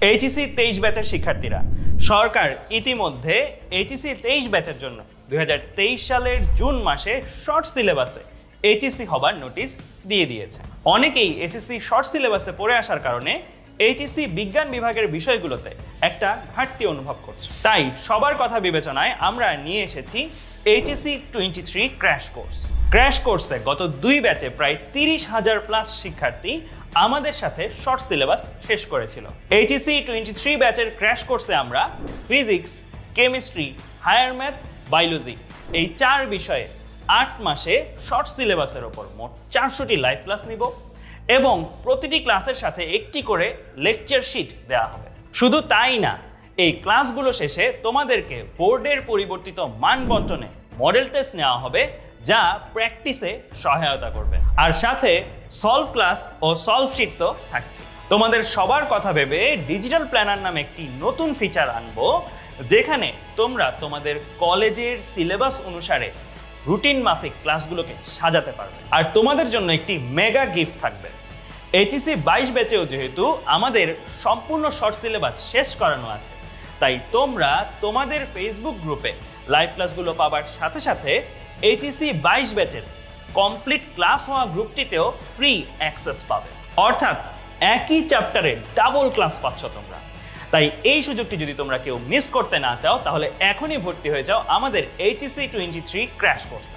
HSC 23 ব্যাচের শিক্ষার্থীরা, সরকার ইতিমধ্যে এইচএসসি 23 ব্যাচের জন্য 2023 সালের জুন মাসে শর্ট সিলেবাসে এইচএসসি হবার নোটিশ দিয়ে দিয়েছে। অনেকেই এসএসসি শর্ট সিলেবাসে পড়ে আসার কারণে এইচএসসি বিজ্ঞান বিভাগের বিষয়গুলোতে একটা ঘাটতি অনুভব করছে। তাই সবার কথা বিবেচনায় আমরা নিয়ে এসেছি এইচএসসি 23 ক্র্যাশ কোর্স। ক্র্যাশ কোর্সে গত 2 ব্যাচে প্রায় 30,000 প্লাস শিক্ষার্থী আমাদের সাথে শর্ট সিলেবাস শেষ করেছিল। এইচএসসি 23 ব্যাচের ক্র্যাশ কোর্সে আমরা physics, chemistry, higher math, biology এই 4 বিষয়ে 8 মাসে শর্ট সিলেবাসের ওপর মোট 400টি লাইভ ক্লাস নিব এবং প্রতিটি ক্লাসের সাথে একটি করে লেকচার শিট দেওয়া হবে। শুধু তাই না, এই ক্লাসগুলো শেষে তোমাদেরকে বোর্ডের পরিবর্তিত মান বন্টনে মডেল টেস্ট নেওয়া হবে, যা প্র্যাকটিসে সহায়তা করবে। আর সাথে সলভ ক্লাস ও সলভ শিট তো থাকছে। তোমাদের সবার কথা ভেবে ডিজিটাল প্ল্যানার নামে একটি নতুন ফিচার আনবো, যেখানে তোমরা তোমাদের কলেজের সিলেবাস অনুসারে রুটিন মাফিক ক্লাসগুলোকে সাজাতে পারবে। আর তোমাদের জন্য একটি মেগা গিফট থাকবে। এইচএসসি 22 ব্যাচেও যেহেতু আমাদের সম্পূর্ণ শর্ট সিলেবাস শেষ করানো আছে, তাই তোমরা তোমাদের ফেসবুক গ্রুপে লাইভ ক্লাসগুলো পাবার সাথে সাথে এইচএসসি 22 ব্যাচের কমপ্লিট ক্লাস হওয়া গ্রুপটিতেও ফ্রি অ্যাক্সেস পাবে। অর্থাৎ একই চ্যাপ্টারে ডাবল ক্লাস পাচ্ছ তোমরা। তাই এই সুযোগটি যদি তোমরা কেউ মিস করতে না চাও, তাহলে এখনই ভর্তি হয়ে যাও আমাদের এইচএসসি 23 ক্র্যাশ কোর্সে।